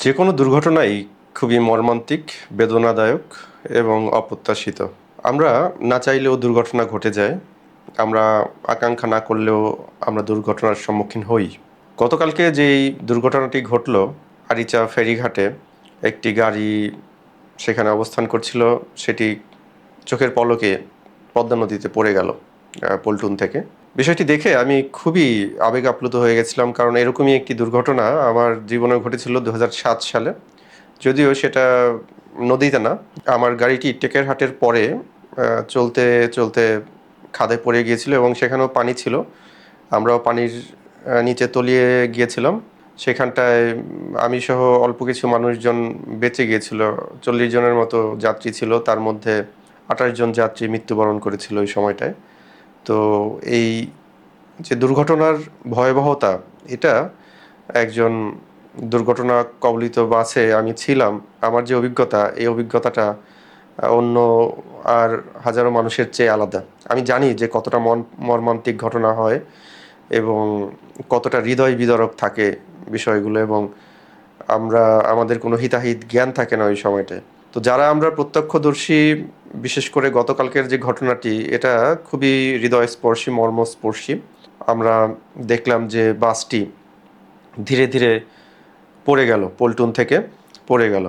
যে কোনো দুর্ঘটনাই খুবই মর্মান্তিক, বেদনাদায়ক এবং অপ্রত্যাশিত। আমরা না চাইলেও দুর্ঘটনা ঘটে যায়। আমরা আকাঙ্ক্ষা না করলেও আমরা দুর্ঘটনার সম্মুখীন হই। গতকালকে যেই দুর্ঘটনাটি ঘটল, আরিচা ফেরিঘাটে একটি গাড়ি সেখানে অবস্থান করছিল, সেটি চোখের পলকে পদ্মা নদীতে পড়ে গেল পল্টন থেকে। বিষয়টি দেখে আমি খুবই আবেগ আপ্লুত হয়ে গেছিলাম, কারণ এরকমই একটি দুর্ঘটনা আমার জীবনে ঘটেছিল ২০০৭ সালে। যদিও সেটা নদীতে না, আমার গাড়িটি টেকেরহাটের পরে চলতে চলতে খাদে পড়ে গিয়েছিল এবং সেখানেও পানি ছিল। আমরাও পানির নিচে তলিয়ে গিয়েছিলাম। সেখানটায় আমি সহ অল্প কিছু মানুষজন বেঁচে গিয়েছিল। ৪০ জনের মতো যাত্রী ছিল, তার মধ্যে ২৮ জন যাত্রী মৃত্যুবরণ করেছিল ওই সময়টায়। তো এই যে দুর্ঘটনার ভয়াবহতা, এটা একজন দুর্ঘটনা কবলিত বাসে আমি ছিলাম। আমার যে অভিজ্ঞতা, এই অভিজ্ঞতাটা অন্য আর হাজারো মানুষের চেয়ে আলাদা। আমি জানি যে কতটা মর্মান্তিক ঘটনা হয় এবং কতটা হৃদয় বিদারক থাকে বিষয়গুলো, এবং আমরা আমাদের কোনো হিতাহিত জ্ঞান থাকে না ওই সময়টায়। তো যারা আমরা প্রত্যক্ষদর্শী, বিশেষ করে গতকালকের যে ঘটনাটি, এটা খুবই হৃদয়স্পর্শী, মর্মস্পর্শী। আমরা দেখলাম যে বাসটি ধীরে ধীরে পড়ে গেল, পল্টন থেকে পড়ে গেল।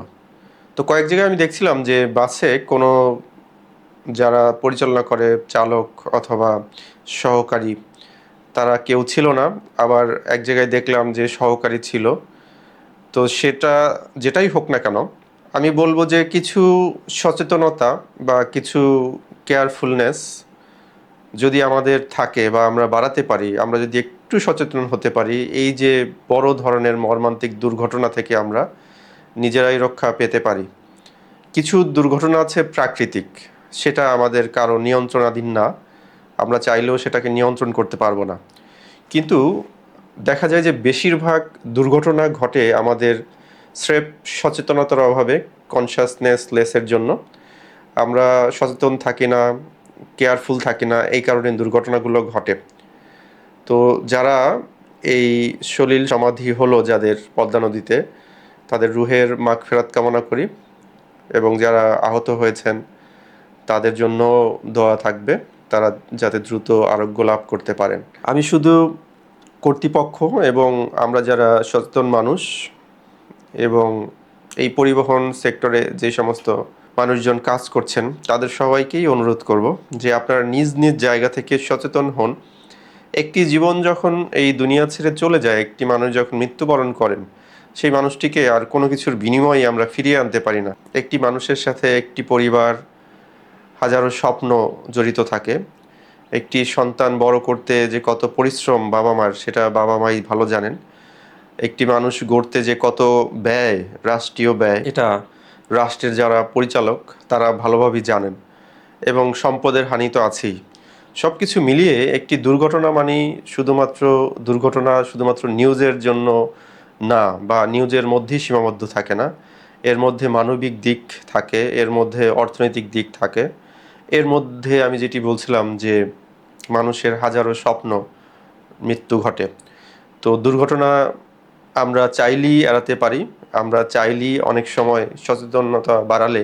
তো কয়েক জায়গায় আমি দেখছিলাম যে বাসে কোনো যারা পরিচালনা করে, চালক অথবা সহকারী, তারা কেউ ছিল না। আবার এক জায়গায় দেখলাম যে সহকারী ছিল। তো সেটা যেটাই হোক না কেন, আমি বলবো যে কিছু সচেতনতা বা কিছু কেয়ারফুলনেস যদি আমাদের থাকে বা আমরা বাড়াতে পারি, আমরা যদি একটু সচেতন হতে পারি, এই যে বড় ধরনের মর্মান্তিক দুর্ঘটনা থেকে আমরা নিজেরাই রক্ষা পেতে পারি। কিছু দুর্ঘটনা আছে প্রাকৃতিক, সেটা আমাদের কারো নিয়ন্ত্রণাধীন না, আমরা চাইলেও সেটাকে নিয়ন্ত্রণ করতে পারবো না। কিন্তু দেখা যায় যে বেশিরভাগ দুর্ঘটনা ঘটে আমাদের স্রেফ সচেতনতার অভাবে, কনসাসনেস লেসের জন্য। আমরা সচেতন থাকি না, কেয়ারফুল থাকি না, এই কারণে দুর্ঘটনাগুলো ঘটে। তো যারা এই সলিল সমাধি হলো যাদের পদ্মা নদীতে, তাদের রুহের মাগফিরাত কামনা করি, এবং যারা আহত হয়েছেন তাদের জন্য দোয়া থাকবে, তারা যাতে দ্রুত আরোগ্য লাভ করতে পারেন। আমি শুধু কর্তৃপক্ষ এবং আমরা যারা সচেতন মানুষ এবং এই পরিবহন সেক্টরে যে সমস্ত মানুষজন কাজ করছেন, তাদের সবাইকেই অনুরোধ করব যে আপনারা নিজ নিজ জায়গা থেকে সচেতন হন। একটি জীবন যখন এই দুনিয়া ছেড়ে চলে যায়, একটি মানুষ যখন মৃত্যুবরণ করেন, সেই মানুষটিকে আর কোনো কিছুর বিনিময়ে আমরা ফিরিয়ে আনতে পারি না। একটি মানুষের সাথে একটি পরিবার, হাজারো স্বপ্ন জড়িত থাকে। একটি সন্তান বড় করতে যে কত পরিশ্রম বাবা মার, সেটা বাবা মাই ভালো জানেন। একটি মানুষ গড়তে যে কত ব্যয়, রাষ্ট্রীয় ব্যয়, এটা রাষ্ট্রের যারা পরিচালক তারা ভালোভাবেই জানেন। এবং সম্পদের হানি তো আছেই। সব কিছু মিলিয়ে একটি দুর্ঘটনা মানেই শুধুমাত্র দুর্ঘটনা, শুধুমাত্র নিউজের জন্য না, বা নিউজের মধ্যেই সীমাবদ্ধ থাকে না। এর মধ্যে মানবিক দিক থাকে, এর মধ্যে অর্থনৈতিক দিক থাকে, এর মধ্যে আমি যেটি বলছিলাম যে মানুষের হাজারো স্বপ্ন মৃত্যু ঘটে। তো দুর্ঘটনা আমরা চাইলেই এড়াতে পারি। আমরা চাইলেই অনেক সময় সচেতনতা বাড়ালে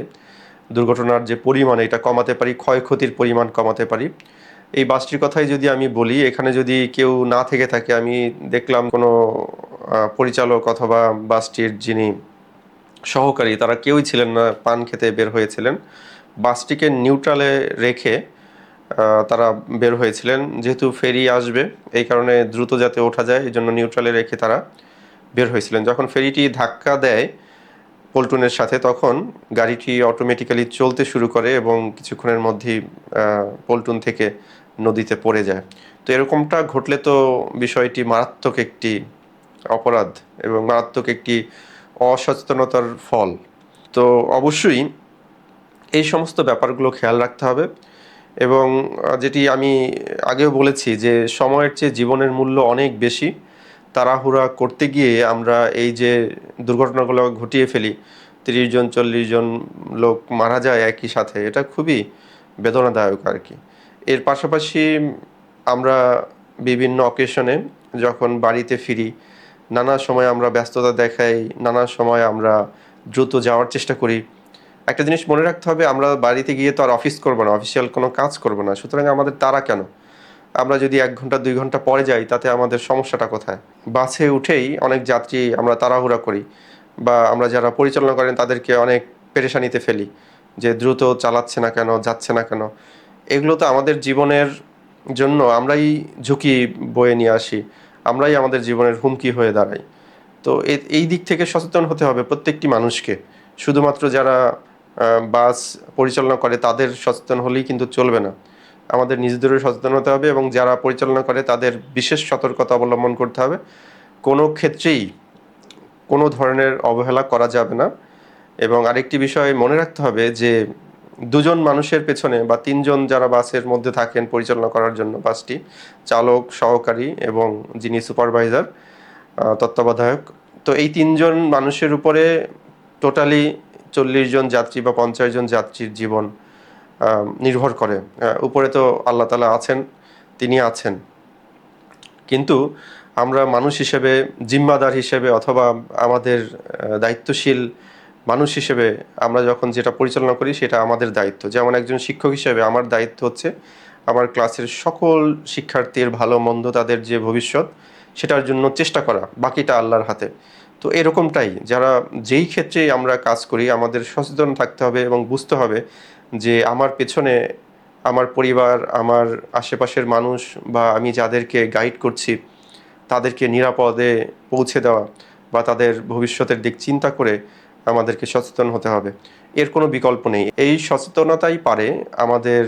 দুর্ঘটনার যে পরিমাণ, এটা কমাতে পারি, ক্ষয়ক্ষতির পরিমাণ কমাতে পারি। এই বাসটির কথাই যদি আমি বলি, এখানে যদি কেউ না থেকে থাকে, আমি দেখলাম কোনো পরিচালক অথবা বাসটির যিনি সহকারী, তারা কেউই ছিলেন না, পান খেতে বের হয়েছিলেন। বাসটিকে নিউট্রালে রেখে তারা বের হয়েছিলেন। যেহেতু ফেরি আসবে, এই কারণে দ্রুত যাতে ওঠা যায়, এই জন্য নিউট্রালে রেখে তারা বের হয়েছিলেন। যখন ফেরিটি ধাক্কা দেয় পল্টনের সাথে, তখন গাড়িটি অটোমেটিক্যালি চলতে শুরু করে এবং কিছুক্ষণের মধ্যেই পল্টন থেকে নদীতে পড়ে যায়। তো এরকমটা ঘটলে তো বিষয়টি মারাত্মক একটি অপরাধ এবং মারাত্মক একটি অসচেতনতার ফল। তো অবশ্যই এই সমস্ত ব্যাপারগুলো খেয়াল রাখতে হবে। এবং যেটি আমি আগেও বলেছি যে সময়ের চেয়ে জীবনের মূল্য অনেক বেশি। তাড়াহুড়া করতে গিয়ে আমরা এই যে দুর্ঘটনাগুলো ঘটিয়ে ফেলি, ৩০ জন ৪০ জন লোক মারা যায় একই সাথে, এটা খুবই বেদনাদায়ক আর কি। এর পাশাপাশি আমরা বিভিন্ন অকেশনে যখন বাড়িতে ফিরি, নানা সময় আমরা ব্যস্ততা দেখাই, নানা সময় আমরা দ্রুত যাওয়ার চেষ্টা করি। একটা জিনিস মনে রাখতে হবে, আমরা বাড়িতে গিয়ে তো আর অফিস করব না, অফিসিয়াল কোনো কাজ করব না। সুতরাং আমাদের তাড়া কেন? আমরা যদি ১ ঘন্টা ২ ঘন্টা পরে যাই তাতে আমাদের সমস্যাটা কোথায়? বাসে উঠেই অনেক যাত্রী আমরা তাড়াহুড়া করি, বা আমরা যারা পরিচালনা করেন তাদেরকে অনেক পেরেশানিতে ফেলি যে দ্রুত চালাচ্ছে না কেন, যাচ্ছে না কেন? এগুলো তো আমাদের জীবনের জন্য আমরাই ঝুঁকি বয়ে নিয়ে আসি। আমরাই আমাদের জীবনের হুমকি হয়ে দাঁড়াই। তো এই দিক থেকে সচেতন হতে হবে প্রত্যেকটি মানুষকে। শুধুমাত্র যারা বাস পরিচালনা করে তাদের সচেতন হলেই কিন্তু চলবে না। আমাদের নিজেদেরও সচেতন হতে হবে এবং যারা পরিচালনা করে তাদের বিশেষ সতর্কতা অবলম্বন করতে হবে। কোনো ক্ষেত্রেই কোনো ধরনের অবহেলা করা যাবে না। এবং আরেকটি বিষয় মনে রাখতে হবে যে ২ জন মানুষের পেছনে বা ৩ জন যারা বাসের মধ্যে থাকেন পরিচালনা করার জন্য বাসটি, চালক, সহকারী এবং যিনি সুপারভাইজার, তত্ত্বাবধায়ক। তো এই ৩ জন মানুষের উপরে টোটালি ৪০ জন যাত্রী বা ৫০ জন যাত্রীর জীবন নির্ভর করে। উপরে তো আল্লাহ তাআলা আছেন, তিনি আছেন। কিন্তু আমরা মানুষ হিসেবে, জিম্মাদার হিসেবে অথবা আমাদের দায়িত্বশীল মানুষ হিসেবে আমরা যখন যেটা পরিচালনা করি সেটা আমাদের দায়িত্ব। যেমন একজন শিক্ষক হিসেবে আমার দায়িত্ব হচ্ছে আমার ক্লাসের সকল শিক্ষার্থীর ভালো-মন্দ, তাদের যে ভবিষ্যৎ সেটার জন্য চেষ্টা করা। বাকিটা আল্লাহর হাতে। তো এরকমটাই যারা যেই ক্ষেত্রেই আমরা কাজ করি আমাদের সচেতন থাকতে হবে এবং বুঝতে হবে যে আমার পেছনে আমার পরিবার, আমার আশেপাশের মানুষ বা আমি যাদেরকে গাইড করছি তাদেরকে নিরাপদে পৌঁছে দেওয়া বা তাদের ভবিষ্যতের দিক চিন্তা করে আমাদেরকে সচেতন হতে হবে। এর কোনো বিকল্প নেই। এই সচেতনতাই পারে আমাদের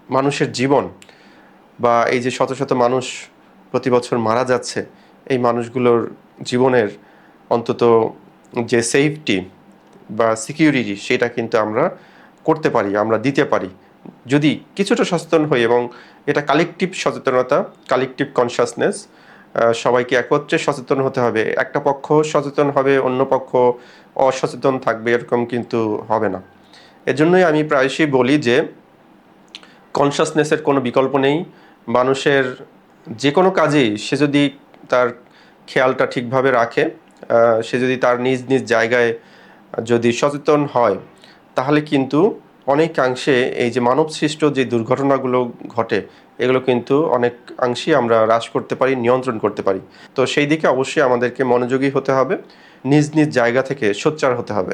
মানুষের জীবন, বা এই যে শত শত মানুষ প্রতি বছর মারা যাচ্ছে, এই মানুষগুলোর জীবনের অন্তত যে সেফটি বা সিকিউরিটি সেটা কিন্তু আমরা করতে পারি, আমরা দিতে পারি। যদি কিছুটা সচেতন হই, এবং এটা কালেকটিভ সচেতনতা, কালেকটিভ কনশাসনেস, সবাইকে একত্রে সচেতন হতে হবে। একটা পক্ষ সচেতন হবে, অন্য পক্ষ অসচেতন থাকবে, এরকম কিন্তু হবে না। এজন্যই আমি প্রায়শই বলি যে কনশাসনেসের কোনো বিকল্প নেই। মানুষের যে কোনো কাজেই সে যদি তার খেয়ালটা ঠিকভাবে রাখে, সে যদি তার নিজ নিজ জায়গায় যদি সচেতন হয়, তাহলে কিন্তু অনেকাংশে এই যে মানবসৃষ্ট যে দুর্ঘটনাগুলো ঘটে এগুলো কিন্তু অনেকাংশেই আমরা হ্রাস করতে পারি, নিয়ন্ত্রণ করতে পারি। তো সেই দিকে অবশ্যই আমাদেরকে মনোযোগী হতে হবে, নিজ নিজ জায়গা থেকে সোচ্চার হতে হবে।